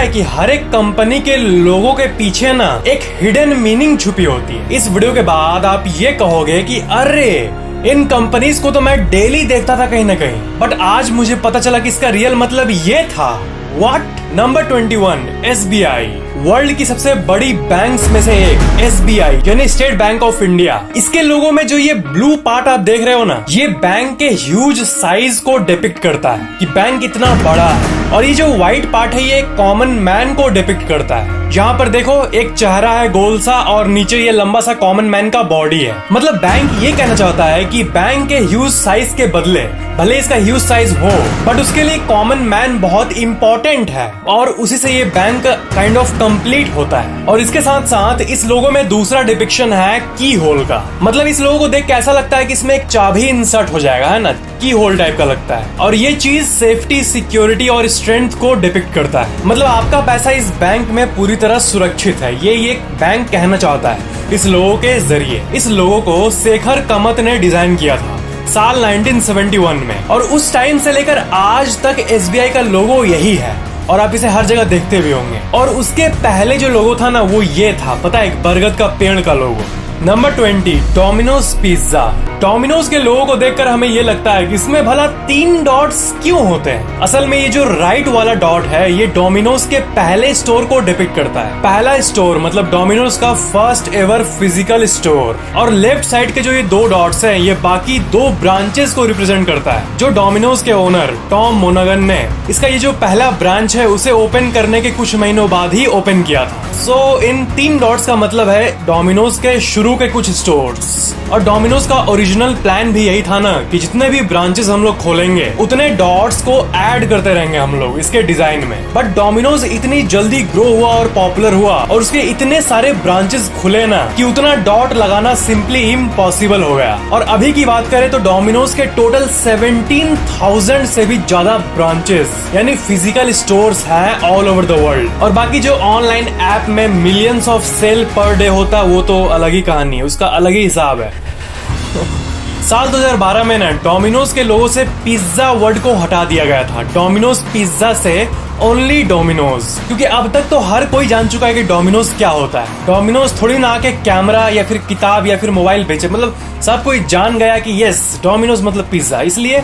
है कि हर एक कंपनी के लोगों के पीछे ना एक हिडन मीनिंग छुपी होती है। इस वीडियो के बाद आप ये कहोगे कि अरे इन कंपनीज को तो मैं डेली देखता था कहीं ना कहीं, बट आज मुझे पता चला कि इसका रियल मतलब ये था। व्हाट? नंबर 21 SBI, वर्ल्ड की सबसे बड़ी बैंक्स में से एक SBI यानी स्टेट बैंक ऑफ इंडिया। इसके लोगों में जो ये ब्लू पार्ट आप देख रहे हो ना, ये बैंक के ह्यूज साइज को डिपिक्ट करता है कि बैंक इतना बड़ा है। और ये जो व्हाइट पार्ट है ये कॉमन मैन को डिपिक्ट करता है। यहाँ पर देखो एक चेहरा है गोल सा और नीचे ये लंबा सा कॉमन मैन का बॉडी है। मतलब बैंक ये कहना चाहता है कि बैंक के ह्यूज साइज के बदले भले इसका ह्यूज साइज हो, बट उसके लिए कॉमन मैन बहुत इंपॉर्टेंट है और उसी से ये बैंक काइंड ऑफ कंप्लीट होता है। और इसके साथ साथ इस लोगो में दूसरा डिपिक्शन है की होल का। मतलब इस लोगो को देख के ऐसा लगता है कि इसमें एक चाबी इंसर्ट हो जाएगा, है ना, की होल टाइप का लगता है। और ये चीज सेफ्टी, सिक्योरिटी और स्ट्रेंथ को डिपिक्ट करता है। मतलब आपका पैसा इस बैंक में पूरी तरह सुरक्षित है, ये बैंक कहना चाहता है इस लोगो के जरिए। इस लोगो को शेखर कमत ने डिजाइन किया था साल 1971 में, और उस टाइम से लेकर आज तक SBI का लोगो यही है और आप इसे हर जगह देखते भी होंगे। और उसके पहले जो लोगो था ना वो ये था, पता है, एक बरगद का पेड़ का logo. Number 20 Domino's pizza. Domino's के लोगों को देखकर हमें ये लगता है कि इसमें भला 3 डॉट्स क्यों होते हैं। असल में ये जो राइट वाला डॉट है ये डोमिनोज के पहले स्टोर को डिपिक्ट करता है। पहला स्टोर मतलब डोमिनोज का फर्स्ट एवर फिजिकल स्टोर। और लेफ्ट साइड के जो ये 2 डॉट्स हैं ये बाकी 2 ब्रांचेस को रिप्रेजेंट करता है जो डोमिनोज के ओनर टॉम मोनागन ने इसका ये जो पहला ब्रांच है उसे ओपन करने के कुछ महीनों बाद ही ओपन किया था। सो इन 3 डॉट्स का मतलब है डोमिनोज के शुरू के कुछ स्टोर्स। और डोमिनोज का ओरिजिनल प्लान भी यही था ना कि जितने भी ब्रांचेस हम लोग खोलेंगे उतने डॉट्स को ऐड करते रहेंगे हम लोग इसके डिजाइन में। बट डोमिनोज इतनी जल्दी ग्रो हुआ और पॉपुलर हुआ और उसके इतने सारे ब्रांचेस खुले ना कि उतना डॉट लगाना सिंपली इम्पॉसिबल हो गया। और अभी की बात करें तो डोमिनोज के टोटल 17,000 से भी ज्यादा ब्रांचेस यानी फिजिकल स्टोर्स हैं ऑल ओवर द वर्ल्ड। और बाकी जो ऑनलाइन ऐप में मिलियंस ऑफ सेल पर डे होता है वो तो अलग ही कहानी है, उसका अलग ही हिसाब है। साल 2012 में ना डोमिनोज के लोगों से पिज्जा वर्ड को हटा दिया गया था। डोमिनोज पिज्जा से ओनली डोमिनोज, क्योंकि अब तक तो हर कोई जान चुका है कि डोमिनोज क्या होता है। डोमिनोज थोड़ी ना आके कैमरा या फिर किताब या फिर मोबाइल बेचे, मतलब सब कोई जान गया कि यस डोमिनोज मतलब पिज्जा, इसलिए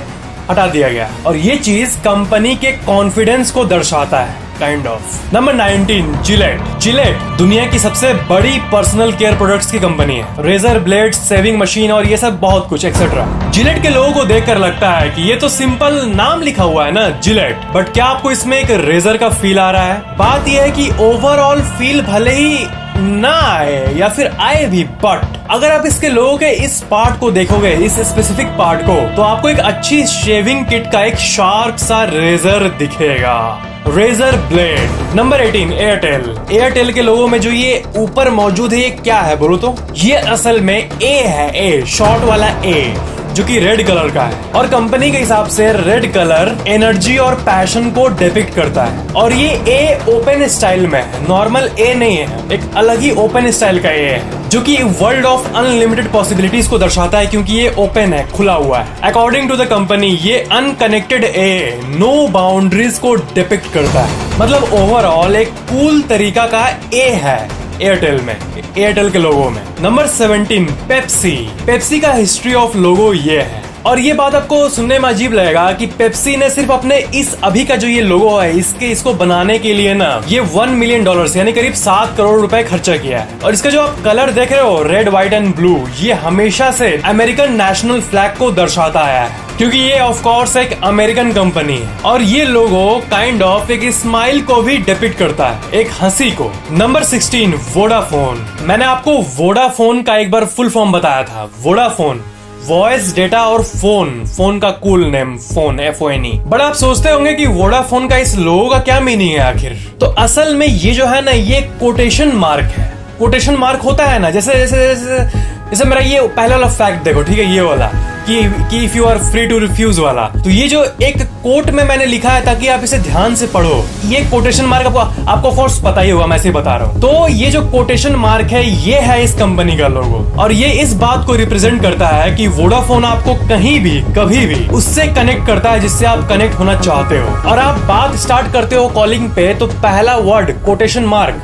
हटा दिया गया। और ये चीज कंपनी के कॉन्फिडेंस को दर्शाता है kind of. Number 19 Gillette. Gillette दुनिया की सबसे बड़ी पर्सनल केयर प्रोडक्ट्स की कंपनी है। रेजर, ब्लेड, सेविंग मशीन और ये सब बहुत कुछ एक्सेट्रा। जिलेट के लोगों को देखकर लगता है कि ये तो सिंपल नाम लिखा हुआ है ना जिलेट, बट क्या आपको इसमें एक रेजर का फील आ रहा है? बात यह है कि ओवरऑल फील भले ही ना आए या फिर आए भी, बट अगर आप इसके लोगों के इस पार्ट को देखोगे, इस स्पेसिफिक पार्ट को, तो आपको एक अच्छी शेविंग किट का एक शार्प सा रेजर दिखेगा। Razor blade. Number 18 Airtel. Airtel के लोगों में जो ये ऊपर मौजूद है ये क्या है बोलो तो? ये असल में ए है, ए शॉर्ट वाला ए, जो कि रेड कलर का है। और कंपनी के हिसाब से रेड कलर एनर्जी और पैशन को डिपिक्ट करता है। और ये ए ओपन स्टाइल में है, नॉर्मल ए नहीं है, एक अलग ही ओपन स्टाइल का ए है जो कि वर्ल्ड ऑफ अनलिमिटेड पॉसिबिलिटीज को दर्शाता है क्योंकि ये ओपन है, खुला हुआ है। अकॉर्डिंग टू द कंपनी ये अनकनेक्टेड ए, नो बाउंड्रीज को डिपिक्ट करता है। मतलब ओवरऑल एक कूल तरीका का ए है एयरटेल में, एयरटेल के लोगो में। Number 17 Pepsi. पेप्सी का हिस्ट्री ऑफ लोगो ये है। और ये बात आपको सुनने में अजीब लगेगा कि पेप्सी ने सिर्फ अपने इस अभी का जो ये लोगो है इसको बनाने के लिए ना ये $1 मिलियन यानी करीब 7 करोड़ रुपए खर्चा किया है। और इसका जो आप कलर देख रहे हो रेड, व्हाइट एंड ब्लू, ये हमेशा से अमेरिकन नेशनल फ्लैग को दर्शाता आया है क्योंकि ये ऑफ कोर्स एक अमेरिकन कंपनी है। और ये लोगो काइंड ऑफ एक स्माइल को भी डिपिक्ट करता है, एक हंसी को। Number 16 Vodafone. मैंने आपको वोडाफोन का एक बार फुल फॉर्म बताया था। वोडाफोन वॉइस, डेटा और फोन का cool name, phone FONE। But आप सोचते होंगे कि वोडाफोन का इस लोगो का क्या मीनिंग है आखिर? तो असल में ये जो है ना ये कोटेशन मार्क है। कोटेशन मार्क होता है ना, जैसे मेरा ये पहला वाला फैक्ट देखो, ठीक है, ये वाला कि if you are free to refuse वाला। तो ये जो एक कोट में मैंने लिखा है ताकि आप इसे ध्यान से पढ़ो, ये कोटेशन मार्क आपको ऑफ कोर्स पता ही होगा, मैं ऐसे बता रहा हूँ। तो ये जो कोटेशन मार्क है ये है इस कंपनी का लोगो, और ये इस बात को रिप्रेजेंट करता है कि वोडाफोन आपको कहीं भी कभी भी उससे कनेक्ट करता है जिससे आप कनेक्ट होना चाहते हो। और आप बात स्टार्ट करते हो कॉलिंग पे तो पहला वर्ड कोटेशन मार्क,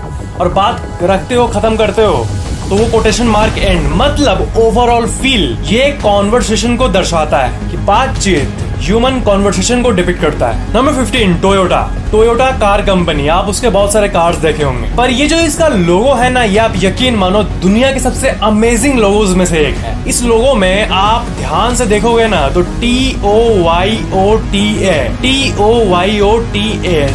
और बात रखते हो खत्म करते हो तो वो कोटेशन मार्क एंड, मतलब ओवरऑल फील। ये कॉन्वर्सेशन को दर्शाता है कि बातचीत ह्यूमन कॉन्वर्सेशन को डिपिक्ट करता है। Number 15 Toyota. Toyota car company, आप उसके बहुत सारे कार्स देखे होंगे, पर ये जो इसका लोगो है ना, ये आप यकीन मानो दुनिया के सबसे अमेजिंग लोगोज में से एक है। इस लोगो में आप ध्यान से देखोगे ना तो TOYOTA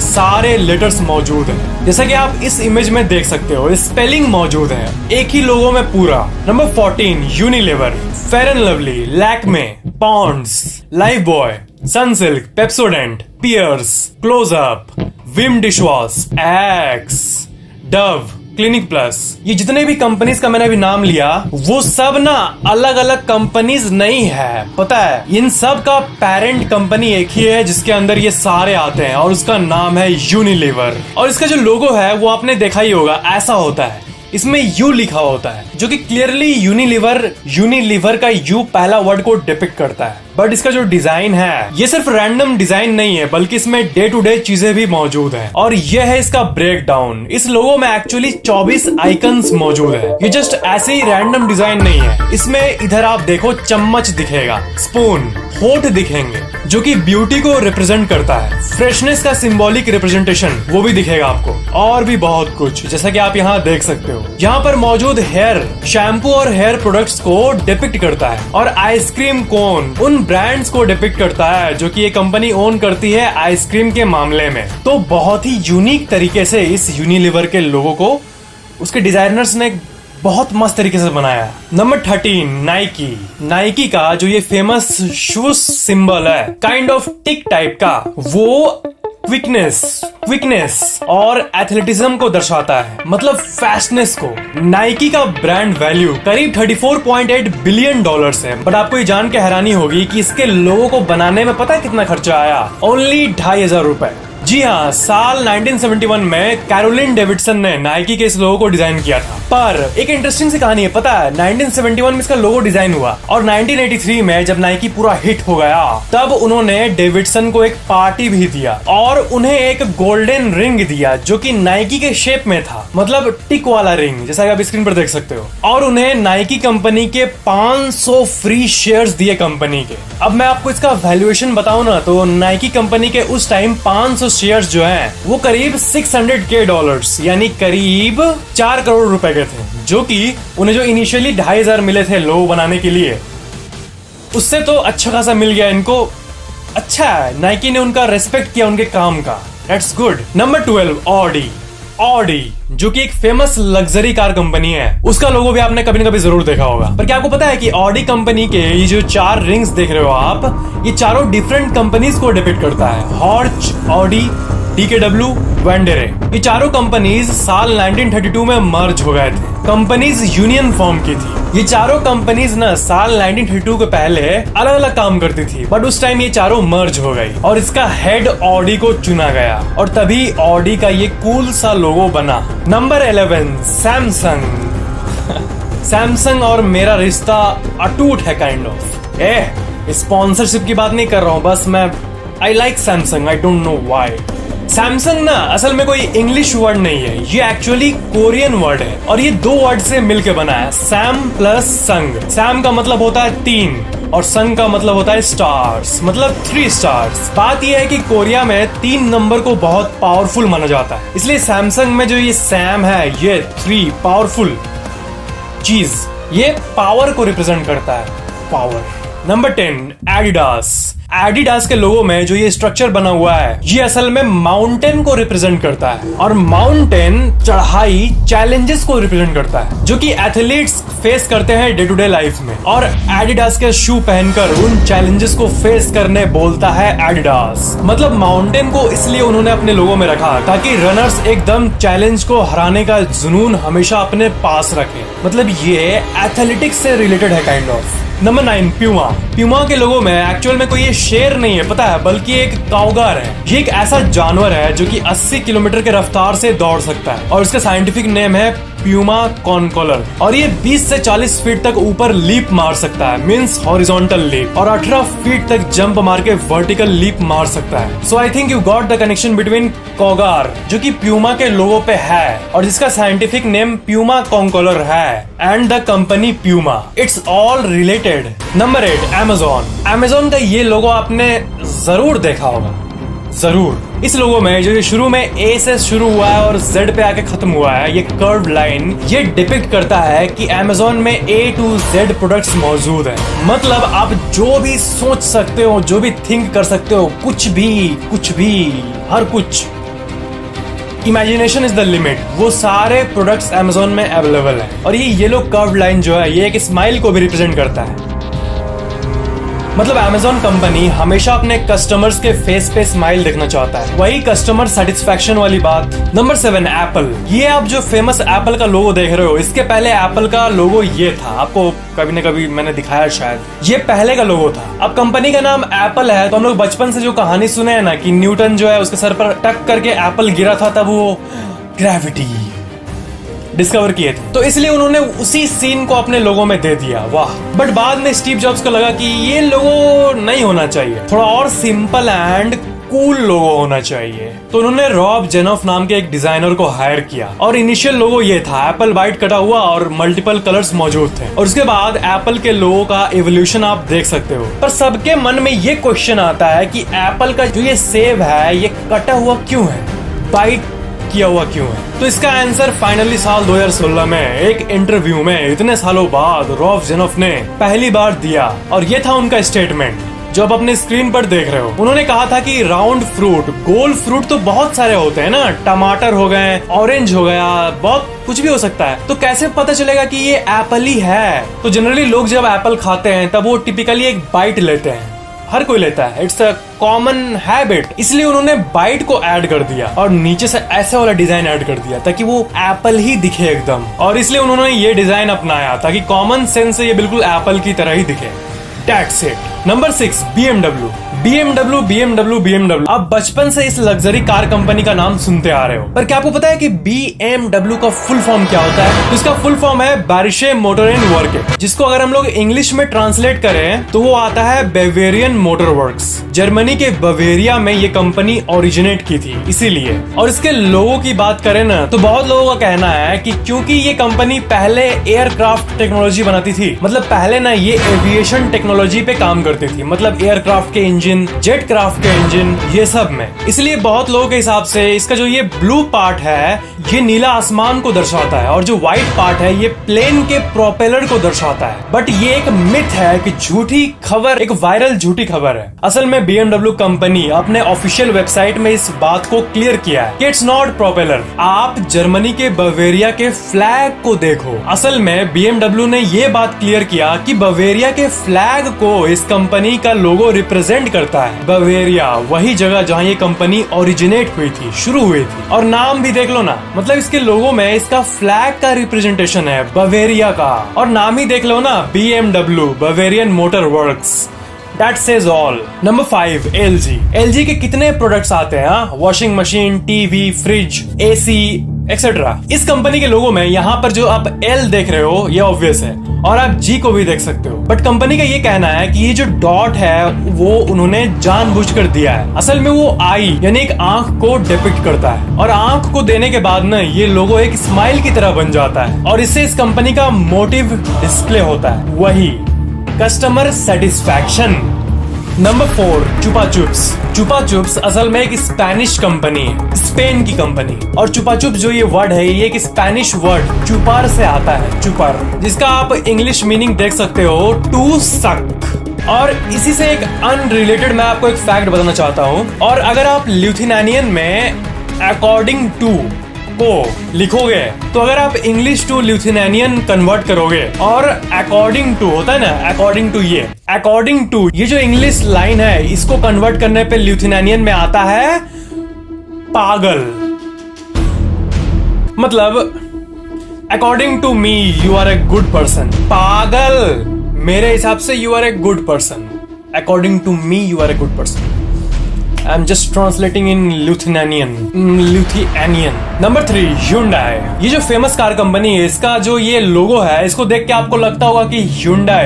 सारे लेटर्स मौजूद हैं, जैसा कि आप इस इमेज में देख सकते हो। स्पेलिंग मौजूद है एक ही लोगो में पूरा। Number 14 Unilever, Fair and Lovely, Lakme, Pond's, Lifebuoy, Sunsilk, Pepsodent, Pears, Closeup, Vim dishwash, Axe, Dove, Clinic Plus, ये जितने भी कंपनीज का मैंने अभी नाम लिया वो सब ना अलग अलग कंपनीज नहीं है, पता है। इन सब का पेरेंट कंपनी एक ही है जिसके अंदर ये सारे आते हैं, और उसका नाम है यूनिलीवर। और इसका जो लोगो है वो आपने देखा ही होगा, ऐसा होता है, इसमें यू लिखा होता है जो कि क्लियरली यूनिलीवर का यू पहला वर्ड को डिपिक्ट करता है। बट इसका जो डिजाइन है ये सिर्फ रैंडम डिजाइन नहीं है, बल्कि इसमें डे टू डे चीजें भी मौजूद है। और ये है इसका ब्रेक डाउन। इस लोगो में एक्चुअली 24 आइकन्स मौजूद है, ये जस्ट ऐसे ही रैंडम डिजाइन नहीं है। इसमें इधर आप देखो चम्मच दिखेगा, स्पून, होठ दिखेंगे जो कि ब्यूटी को रिप्रेजेंट करता है, फ्रेशनेस का सिंबॉलिक रिप्रेजेंटेशन वो भी दिखेगा आपको, और भी बहुत कुछ जैसा कि आप यहाँ देख सकते हो। यहाँ पर मौजूद हेयर शैम्पू और हेयर प्रोडक्ट्स को डिपिक्ट करता है, और आइसक्रीम कोन उन ब्रांड्स को डिपिक्ट करता है जो कि ये कंपनी ओन करती है आइसक्रीम के मामले में। तो बहुत ही यूनिक तरीके से इस यूनिलीवर के लोगो को उसके डिजाइनर्स ने बहुत मस्त तरीके से बनाया है। Number 13 Nike. नाइकी का जो ये फेमस शूज सिंबल है, काइंड ऑफ टिक टाइप का, वो क्विकनेस और एथलेटिज्म को दर्शाता है, मतलब फास्टनेस को। नाइकी का ब्रांड वैल्यू करीब $34.8 बिलियन है। बट आपको ये जान के हैरानी होगी कि इसके लोगो को बनाने में पता है कितना खर्चा आया? ओनली 2,500 रुपए। जी हाँ, साल 1971 में कैरोलिन डेविडसन ने नाइकी के इस लोगो को डिजाइन किया था। पर एक इंटरेस्टिंग सी कहानी है, पता है 1971 में इसका लोगो डिजाइन हुआ, और 1983 में जब नाइकी पूरा हिट हो गया तब उन्होंने डेविडसन को एक पार्टी भी दिया और उन्हें एक गोल्डन रिंग दिया जो कि नाइकी के शेप में था, मतलब टिक वाला रिंग जैसा कि आप स्क्रीन पर देख सकते हो। और उन्हें नाइकी कंपनी के 500 फ्री शेयर्स दिए कंपनी के। अब मैं आपको इसका वैल्यूएशन बताऊं ना तो नाइकी कंपनी के उस टाइम 500 शेयर्स जो हैं वो करीब $600K यानी करीब 4 करोड़ रुपए के थे, जो कि उन्हें जो इनिशियली 2,500 मिले थे लोगो बनाने के लिए उससे तो अच्छा खासा मिल गया इनको। अच्छा है, नाइकी ने उनका रेस्पेक्ट किया उनके काम का, दैट्स गुड। नंबर 12 ऑडी जो कि एक फेमस लग्जरी कार कंपनी है, उसका लोगो भी आपने कभी न कभी जरूर देखा होगा। पर क्या आपको पता है कि ऑडी कंपनी के ये जो 4 रिंग्स देख रहे हो आप, ये चारों डिफरेंट कंपनीज को डिपिक्ट करता है। हॉर्च, ऑडी, DKW, वेंडेरे, ये चारों कंपनीज साल 1932 में मर्ज हो गए थे। कंपनीज यूनियन फॉर्म की थी। ये चारों कंपनीज ना साल 1932 के पहले अलग अलग काम करती थी, बट उस टाइम ये चारों मर्ज हो गई और इसका हेड ऑडी को चुना गया, और तभी ऑडी का ये कूल सा लोगो बना। Number 11 Samsung. सैमसंग और मेरा रिश्ता अटूट है काइंड ऑफ। स्पॉन्सरशिप की बात नहीं कर रहा हूँ, बस मैं I like Samsung, I don't know why. Samsung ना असल में कोई इंग्लिश वर्ड नहीं है, ये एक्चुअली कोरियन वर्ड है और ये 2 वर्ड से मिलके बना है, सैम प्लस संग। सैम का मतलब होता है 3 और संग का मतलब होता है स्टार्स, मतलब 3 स्टार्स। बात यह है कि कोरिया में 3 नंबर को बहुत पावरफुल माना जाता है, इसलिए सैमसंग में जो ये सैम है ये 3 पावरफुल चीज, ये पावर को रिप्रेजेंट करता है, पावर। Number 10 Adidas. एडिडास के लोगो में जो ये स्ट्रक्चर बना हुआ है ये असल में माउंटेन को रिप्रेजेंट करता है, और माउंटेन चढ़ाई चैलेंजेस को रिप्रेजेंट करता है जो कि एथलीट्स फेस करते हैं डे टू डे लाइफ में, और एडिडास के शू पहनकर उन चैलेंजेस को फेस करने बोलता है एडिडास। मतलब माउंटेन को इसलिए उन्होंने अपने लोगो में रखा ताकि रनर्स एकदम चैलेंज को हराने का जुनून हमेशा अपने पास रखें, मतलब ये एथलेटिक्स से रिलेटेड है kind of. Number 9, Puma. Puma के लोगों में एक्चुअल में कोई ये शेर नहीं है, पता है, बल्कि एक काउगार है। ये एक ऐसा जानवर है जो कि 80 किलोमीटर के रफ्तार से दौड़ सकता है और इसका साइंटिफिक नेम है प्यूमा कॉनकोलर। और ये 20 से 40 फीट तक ऊपर लीप मार सकता है, मींस हॉरिजॉन्टल लीप, और 18 फीट तक जंप मार के वर्टिकल लीप मार सकता है। So I think you got the connection between cougar, जो कि प्यूमा के लोगों पे है और जिसका साइंटिफिक नेम प्यूमा कॉनकोलर है, and the company Puma. It's all related. Number 8, Amazon. Amazon का ये लोगो आपने जरूर देखा होगा, जरूर। इस लोगो में जो शुरू में ए से शुरू हुआ है और जेड पे आके खत्म हुआ है, ये कर्व्ड लाइन, ये डिपिक्ट करता है कि अमेजोन में A to Z प्रोडक्ट्स मौजूद है। मतलब आप जो भी सोच सकते हो, जो भी थिंक कर सकते हो, कुछ भी, हर कुछ, इमेजिनेशन इज द लिमिट, वो सारे प्रोडक्ट्स अमेजोन में अवेलेबल है। और ये येलो कर्व्ड लाइन जो है, ये एक स्माइल को भी रिप्रेजेंट करता है। मतलब अमेजोन कंपनी हमेशा अपने कस्टमर्स के फेस पे स्माइल देखना चाहता है, वही कस्टमर सेटिस्फैक्शन वाली बात। Number 7, Apple. ये आप जो फेमस एप्पल का लोगो देख रहे हो, इसके पहले एप्पल का लोगो ये था, आपको कभी न कभी मैंने दिखाया शायद। ये पहले का लोगो था। अब कंपनी का नाम एप्पल है, तो हम लोग बचपन से जो कहानी सुने हैं ना कि न्यूटन जो है उसके सर पर टक करके एप्पल गिरा था, तब वो ग्रेविटी डिस्कवर किए थे, तो इसलिए उन्होंने उसी सीन को अपने लोगो में दे दिया। वाह। बट बाद में स्टीव जॉब्स को लगा कि ये लोगो नहीं होना चाहिए, थोड़ा और सिंपल एंड कूल लोगो होना चाहिए, तो उन्होंने रॉब जेनॉफ नाम के एक डिजाइनर को हायर किया। और इनिशियल लोगो ये था, एप्पल वाइट कटा हुआ और मल्टीपल कलर्स मौजूद थे। और उसके बाद एप्पल के लोगो का एवोल्यूशन आप देख सकते हो। पर सबके मन में ये क्वेश्चन आता है कि एप्पल का जो ये सेब है, ये कटा हुआ क्यों है, वाइट किया हुआ क्यों है? तो इसका आंसर फाइनली साल 2016 में एक इंटरव्यू में इतने सालों बाद रॉब जेनॉफ ने पहली बार दिया, और ये था उनका स्टेटमेंट जो आप अपने स्क्रीन पर देख रहे हो। उन्होंने कहा था कि राउंड फ्रूट, गोल फ्रूट तो बहुत सारे होते हैं ना, टमाटर हो गए, ऑरेंज हो गया, बहुत कुछ भी हो सकता है, तो कैसे पता चलेगा कि ये एप्पल ही है? तो जनरली लोग जब एप्पल खाते हैं तब वो टिपिकली एक बाइट लेते हैं, हर कोई लेता है, इट्स अ कॉमन हैबिट। इसलिए उन्होंने बाइट को ऐड कर दिया और नीचे से ऐसे वाला डिजाइन ऐड कर दिया ताकि वो एप्पल ही दिखे एकदम। और इसलिए उन्होंने ये डिजाइन अपनाया ताकि कॉमन सेंस से ये बिल्कुल एप्पल की तरह ही दिखे। That's it. Number 6, BMW। अब बचपन से इस लग्जरी कार कंपनी का नाम सुनते आ रहे हो, पर क्या आपको पता है कि BMW का फुल फॉर्म क्या होता है? तो इसका फुल फॉर्म है बैरिशे मोटर एंड वर्क, जिसको अगर हम लोग इंग्लिश में ट्रांसलेट करें तो वो आता है बेवेरियन मोटर वर्क्स। जर्मनी के बवेरिया में ये कंपनी ओरिजिनेट की थी, इसीलिए। और इसके लोगों की बात करें ना, तो बहुत लोगों का कहना है कि क्योंकि ये कंपनी पहले एयरक्राफ्ट टेक्नोलॉजी बनाती थी, मतलब पहले ना ये एविएशन टेक्नोलॉजी पे काम करती थी, मतलब एयरक्राफ्ट के इंजन, जेट क्राफ्ट के इंजन, ये सब में। इसलिए बहुत लोगों के हिसाब से इसका जो ये ब्लू पार्ट है, ये नीला आसमान को दर्शाता है, और जो व्हाइट पार्ट है ये प्लेन के प्रोपेलर को दर्शाता है। बट ये एक मिथ है कि झूठी खबर, एक वायरल झूठी खबर है। असल में BMW कंपनी अपने ऑफिशियल वेबसाइट में इस बात को क्लियर किया है कि इट्स नॉट प्रोपेलर। आप जर्मनी के बवेरिया के फ्लैग को देखो। असल में BMW ने ये बात क्लियर किया कि बवेरिया के फ्लैग को इस कंपनी का लोगो रिप्रेजेंट करता है। बवेरिया वही जगह जहाँ ये कंपनी ओरिजिनेट हुई थी, शुरू हुई थी। और नाम भी देख लो ना, मतलब इसके लोगो में इसका फ्लैग का रिप्रेजेंटेशन है, बवेरिया का। और नाम ही देख लो ना, BMW, Bavarian motor works. That says all. Number 5, LG। LG के कितने प्रोडक्ट्स आते हैं? Washing machine, TV, fridge, AC etcetera. इस कंपनी के लोगो में यहाँ पर जो आप L देख रहे हो ये ऑब्वियस है, और आप G को भी देख सकते हो। बट कंपनी का ये कहना है कि ये जो डॉट है वो उन्होंने जानबूझकर दिया है। असल में वो आई यानी एक आंख को डिपिक्ट करता है, और आंख को देने के बाद ना ये लोगो एक स्माइल की तरह बन जाता है, और इससे इस कंपनी का मोटिव डिस्प्ले होता है, वही कस्टमर सेटिस्फैक्शन। नंबर 4, चुपा चुप्स। चुपा चुप्स असल में एक स्पेनिश कंपनी है, स्पेन की कंपनी। और चुपा चुप्स जो ये वर्ड है, ये एक स्पेनिश वर्ड चुपार से आता है, चुपार, जिसका आप इंग्लिश मीनिंग देख सकते हो, टू सक। और इसी से एक अनरिलेटेड मैं आपको एक फैक्ट बताना चाहता हूँ। और अगर आप लिथुआनियन में अकॉर्डिंग टू को लिखोगे, तो अगर आप इंग्लिश टू लिथुआनियन कन्वर्ट करोगे, और अकॉर्डिंग टू होता है ना, अकॉर्डिंग टू, ये अकॉर्डिंग टू, ये जो इंग्लिश लाइन है, इसको कन्वर्ट करने पे लिथुआनियन में आता है पागल। मतलब according to me you are a good person, पागल मेरे हिसाब से you are a good person. According to me you are a good person. I am just translating in Lithuanian। Number 3, Hyundai। ये जो फेमस कार कंपनी है, इसका जो ये लोगो है, इसको देख के आपको लगता होगा कि Hyundai,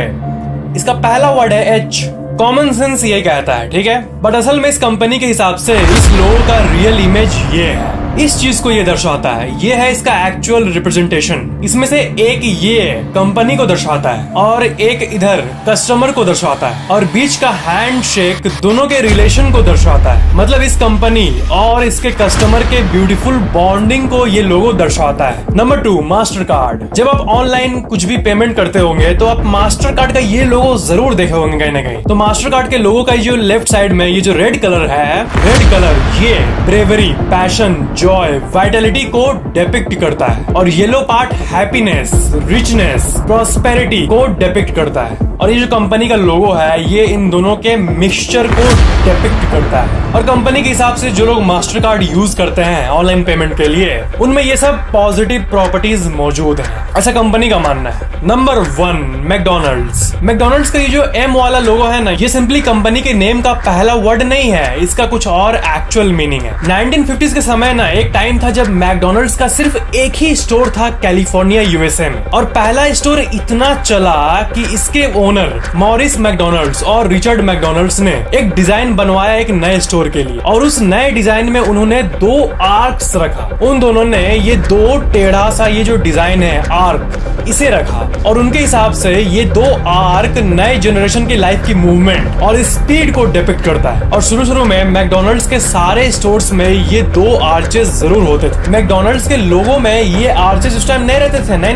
इसका पहला वर्ड है H। कॉमन सेंस ये कहता है, ठीक है, बट असल में इस कंपनी के हिसाब से इस लोगो का रियल इमेज ये है, इस चीज को ये दर्शाता है, ये है इसका एक्चुअल रिप्रेजेंटेशन। इसमें से एक ये कंपनी को दर्शाता है और एक इधर कस्टमर को दर्शाता है, और बीच का हैंडशेक दोनों के रिलेशन को दर्शाता है। मतलब इस कंपनी और इसके कस्टमर के ब्यूटीफुल बॉन्डिंग को ये लोगो दर्शाता है। Number 2, master card. जब आप ऑनलाइन कुछ भी पेमेंट करते होंगे तो आप मास्टर कार्ड का ये लोगो जरूर देखे होंगे कहीं ना कहीं। तो मास्टर कार्ड के लोगो का जो लेफ्ट साइड में ये जो रेड कलर है, रेड कलर ये ब्रेवरी, पैशन, जॉय, वाइटलिटी को डिपिक्ट करता है, और yellow part happiness, richness, prosperity को डिपिक्ट करता है। और ये जो कंपनी का लोगो है, ये इन दोनों के मिक्सचर को डिपिक्ट करता है। और कंपनी के हिसाब से जो लोग मास्टर कार्ड यूज करते हैं ऑनलाइन पेमेंट के लिए, उनमें ये सब पॉजिटिव प्रॉपर्टीज मौजूद हैं, ऐसा कंपनी का मानना है। Number 1, McDonald's. मैकडोनल्ड्स का ये जो M वाला लोगो है ना, ये सिंपली कंपनी के नेम का पहला वर्ड नहीं है, इसका कुछ और एक्चुअल मीनिंग है। 1950s के समय ना एक टाइम था जब मैकडोनल्ड्स का सिर्फ एक ही स्टोर था कैलिफोर्निया USA में, और पहला स्टोर इतना चला कि इसके ओनर मॉरिस मैकडोनल्ड्स और रिचर्ड मैकडोनल्ड्स ने एक डिजाइन बनवाया एक नए स्टोर के लिए, और उस नए डिजाइन में उन्होंने 2 आर्क्स रखा। उन दोनों ने ये 2 टेढ़ा सा ये जो डिजाइन है आर्क, इसे रखा, और उनके हिसाब से ये 2 आर्क नए जनरेशन की लाइफ की मूवमेंट और स्पीड को डिपिक्ट करता है। और शुरू में मैकडोनल्ड्स के सारे स्टोर्स में ये 2 आर्चेस जरूर होते थे। मैकडोनल्ड्स के लोगो में ये आर्चेस उस टाइम नहीं रहते थे, नहीं,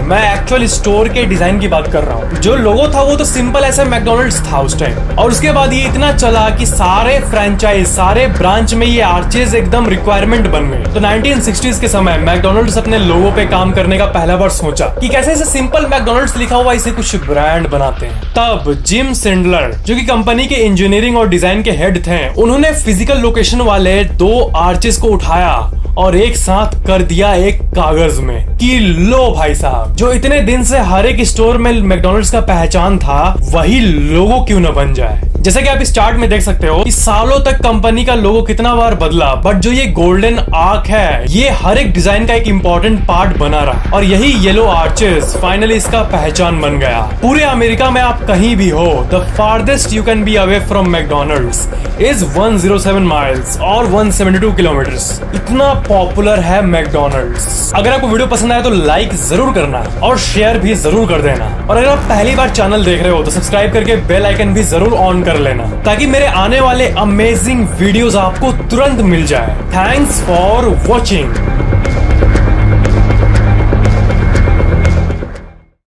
मैं एक्चुअल स्टोर के डिजाइन की बात कर रहा हूँ। जो लोगो था वो तो सिंपल ऐसा मैकडोनल्ड्स था उस टाइम, और उसके बाद ये इतना चला कि सारे फ्रेंचाइज, सारे ब्रांच में ये आर्चेस एकदम रिक्वायरमेंट बन गए। तो 1960s के समय मैकडोनल्ड्स अपने लोगो पे काम करने का पहला बार सोचा कि कैसे इसे सिंपल मैकडोनल्ड्स लिखा हुआ इसे कुछ ब्रांड बनाते हैं। तब जिम सेंडलर, जो कि कंपनी के इंजीनियरिंग और डिजाइन के हेड थे, उन्होंने फिजिकल लोकेशन वाले 2 आर्चेस को उठाया और एक साथ कर दिया एक कागज में कि लो भाई साहब, जो इतने दिन से हर एक स्टोर में मैकडोनल्ड्स का पहचान था, वही लोगो क्यों न बन जाए। जैसे कि आप इस चार्ट में देख सकते हो, इस सालों तक कंपनी का लोगो कितना बार बदला, बट जो ये गोल्डन आर्क है, ये हर एक डिजाइन का एक इंपॉर्टेंट पार्ट बना रहा, और यही येलो आर्चेस फाइनली इसका पहचान बन गया। पूरे अमेरिका में आप कहीं भी हो, the farthest you can be away from McDonald's is 107 miles और 172 किलोमीटर्स। इतना पॉपुलर है मैकडोनल्ड्स। अगर आपको वीडियो पसंद आया तो लाइक जरूर करना और शेयर भी जरूर कर देना, और अगर आप पहली बार चैनल देख रहे हो तो सब्सक्राइब करके बेल आइकन भी जरूर ऑन कर लेना, ताकि मेरे आने वाले अमेजिंग वीडियोस आपको तुरंत मिल जाए। Thanks for watching.